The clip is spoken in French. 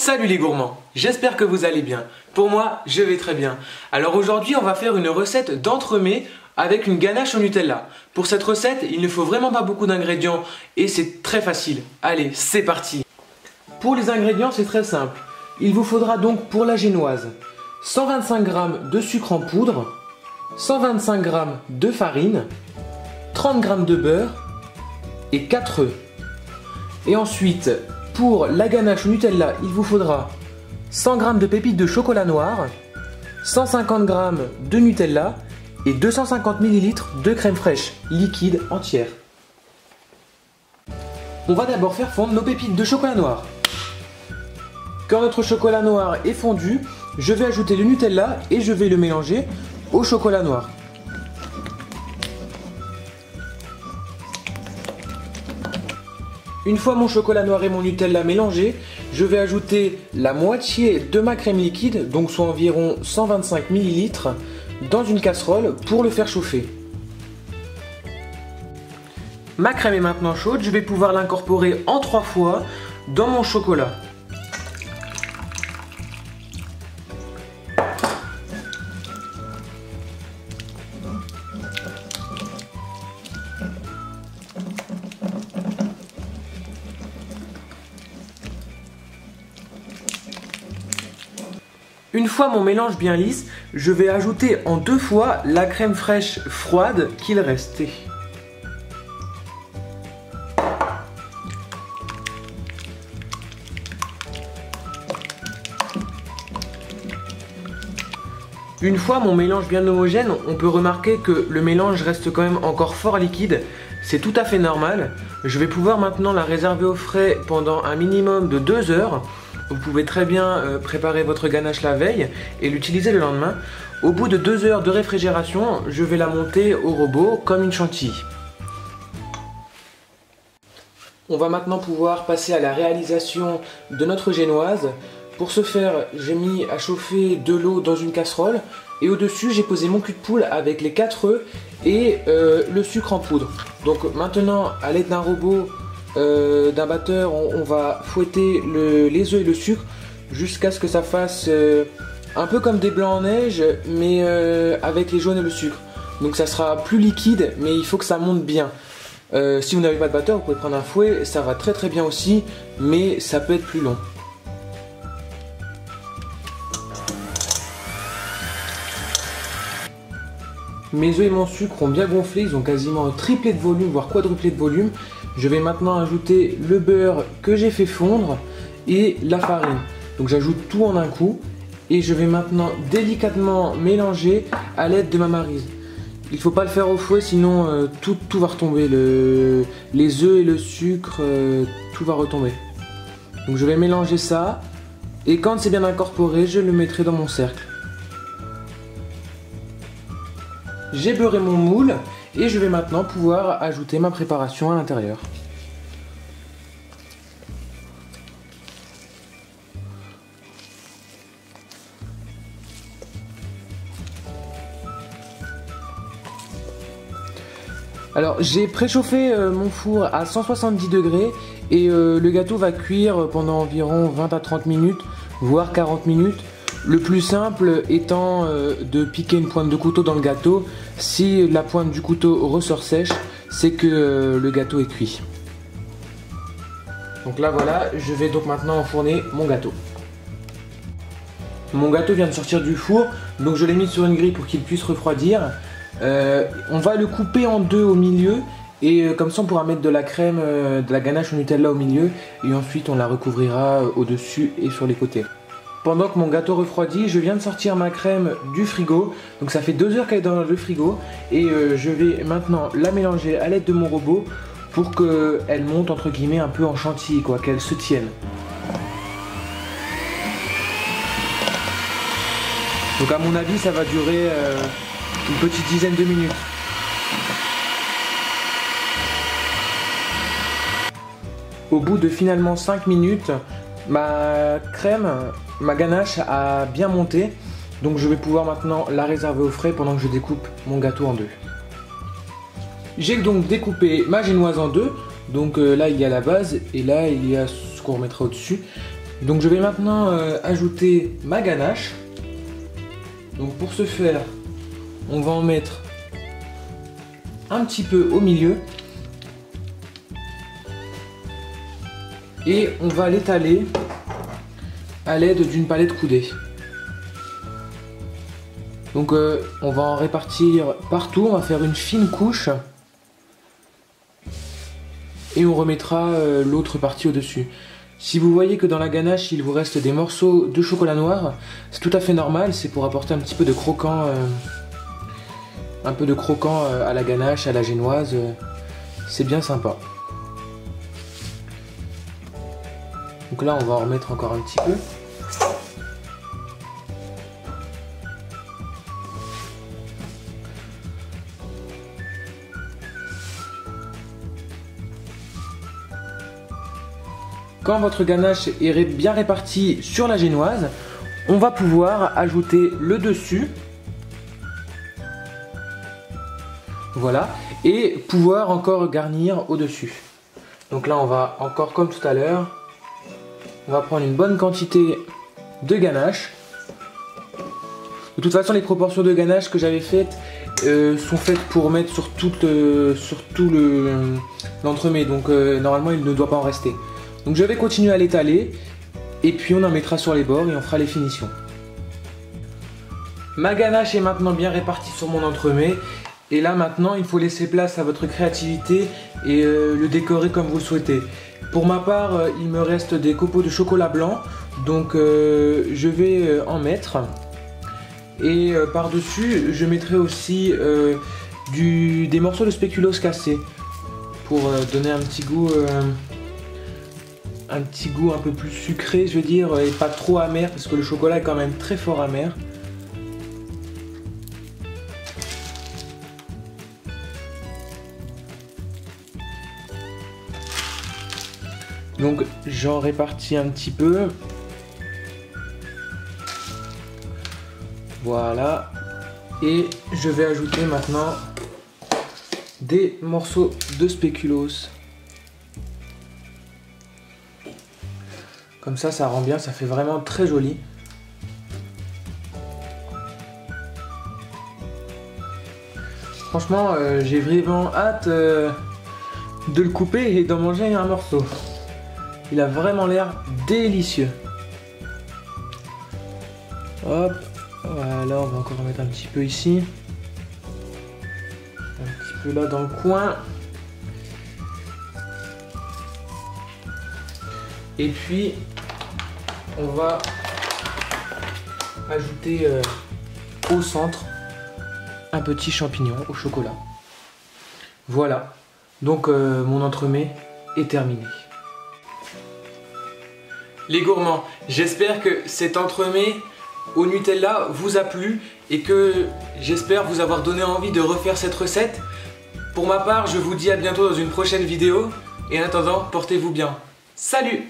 Salut les gourmands, j'espère que vous allez bien. Pour moi, je vais très bien. Alors aujourd'hui, on va faire une recette d'entremets avec une ganache au Nutella. Pour cette recette, il ne faut vraiment pas beaucoup d'ingrédients et c'est très facile. Allez, c'est parti. Pour les ingrédients, c'est très simple. Il vous faudra donc pour la génoise 125 g de sucre en poudre, 125 g de farine, 30 g de beurre et 4 œufs. Et ensuite, pour la ganache au Nutella, il vous faudra 100 g de pépites de chocolat noir, 150 g de Nutella et 250 ml de crème fraîche liquide entière. On va d'abord faire fondre nos pépites de chocolat noir. Quand notre chocolat noir est fondu, je vais ajouter le Nutella et je vais le mélanger au chocolat noir. Une fois mon chocolat noir et mon Nutella mélangés, je vais ajouter la moitié de ma crème liquide, donc soit environ 125 ml, dans une casserole pour le faire chauffer. Ma crème est maintenant chaude, je vais pouvoir l'incorporer en 3 fois dans mon chocolat. Une fois mon mélange bien lisse, je vais ajouter en 2 fois la crème fraîche froide qu'il restait. Une fois mon mélange bien homogène, on peut remarquer que le mélange reste quand même encore fort liquide. C'est tout à fait normal. Je vais pouvoir maintenant la réserver au frais pendant un minimum de 2 heures. Vous pouvez très bien préparer votre ganache la veille et l'utiliser le lendemain. Au bout de 2 heures de réfrigération, je vais la monter au robot comme une chantilly. On va maintenant pouvoir passer à la réalisation de notre génoise. Pour ce faire, j'ai mis à chauffer de l'eau dans une casserole et au-dessus, j'ai posé mon cul de poule avec les 4 œufs et le sucre en poudre. Donc maintenant, à l'aide d'un robot, d'un batteur, on va fouetter les œufs et le sucre jusqu'à ce que ça fasse un peu comme des blancs en neige, mais avec les jaunes et le sucre. Donc ça sera plus liquide, mais il faut que ça monte bien. Si vous n'avez pas de batteur, vous pouvez prendre un fouet, ça va très bien aussi, mais ça peut être plus long. Mes œufs et mon sucre ont bien gonflé, ils ont quasiment triplé de volume, voire quadruplé de volume. Je vais maintenant ajouter le beurre que j'ai fait fondre et la farine. Donc j'ajoute tout en un coup et je vais maintenant délicatement mélanger à l'aide de ma maryse. Il ne faut pas le faire au fouet, sinon tout va retomber. Les œufs et le sucre, tout va retomber. Donc je vais mélanger ça et quand c'est bien incorporé, je le mettrai dans mon cercle. J'ai beurré mon moule et je vais maintenant pouvoir ajouter ma préparation à l'intérieur. Alors j'ai préchauffé mon four à 170 degrés et le gâteau va cuire pendant environ 20 à 30 minutes, voire 40 minutes. Le plus simple étant de piquer une pointe de couteau dans le gâteau. Si la pointe du couteau ressort sèche, c'est que le gâteau est cuit. Donc là voilà, je vais donc maintenant enfourner mon gâteau. Mon gâteau vient de sortir du four, donc je l'ai mis sur une grille pour qu'il puisse refroidir. On va le couper en 2 au milieu et comme ça on pourra mettre de la crème, de la ganache au Nutella au milieu et ensuite on la recouvrira au-dessus et sur les côtés. Pendant que mon gâteau refroidit, je viens de sortir ma crème du frigo. Donc ça fait 2 heures qu'elle est dans le frigo. Et je vais maintenant la mélanger à l'aide de mon robot pour qu'elle monte entre guillemets un peu en chantilly, quoi, qu'elle se tienne. Donc à mon avis ça va durer une petite dizaine de minutes. Au bout de finalement 5 minutes, ma ganache a bien monté, donc je vais pouvoir maintenant la réserver au frais pendant que je découpe mon gâteau en 2. J'ai donc découpé ma génoise en 2, donc là il y a la base et là il y a ce qu'on remettra au-dessus. Donc je vais maintenant ajouter ma ganache. Donc pour ce faire, on va en mettre un petit peu au milieu. Et on va l'étaler à l'aide d'une palette coudée. Donc on va en répartir partout, on va faire une fine couche. Et on remettra l'autre partie au-dessus. Si vous voyez que dans la ganache il vous reste des morceaux de chocolat noir, c'est tout à fait normal, c'est pour apporter un petit peu de croquant, à la ganache, à la génoise, c'est bien sympa. Donc là on va en remettre encore un petit peu. Quand votre ganache est bien répartie sur la génoise, on va pouvoir ajouter le dessus. Voilà. Et pouvoir encore garnir au-dessus. Donc là, on va encore comme tout à l'heure, on va prendre une bonne quantité de ganache. De toute façon, les proportions de ganache que j'avais faites sont faites pour mettre sur tout l'entremets. Donc normalement, il ne doit pas en rester. Donc je vais continuer à l'étaler et puis on en mettra sur les bords et on fera les finitions. Ma ganache est maintenant bien répartie sur mon entremets et là maintenant il faut laisser place à votre créativité et le décorer comme vous le souhaitez. Pour ma part il me reste des copeaux de chocolat blanc, donc je vais en mettre et par dessus je mettrai aussi des morceaux de spéculoos cassés pour donner un petit goût un peu plus sucré, je veux dire, et pas trop amer parce que le chocolat est quand même très fort amer. Donc j'en répartis un petit peu. Voilà. Et je vais ajouter maintenant des morceaux de spéculoos. Comme ça rend bien, ça fait vraiment très joli. Franchement, j'ai vraiment hâte de le couper et d'en manger un morceau. Il a vraiment l'air délicieux. Hop, voilà, on va encore en mettre un petit peu ici. Un petit peu là dans le coin. Et puis, on va ajouter au centre un petit champignon au chocolat. Voilà, donc mon entremets est terminé. Les gourmands, j'espère que cet entremets au Nutella vous a plu et que j'espère vous avoir donné envie de refaire cette recette. Pour ma part, je vous dis à bientôt dans une prochaine vidéo et en attendant, portez-vous bien. Salut!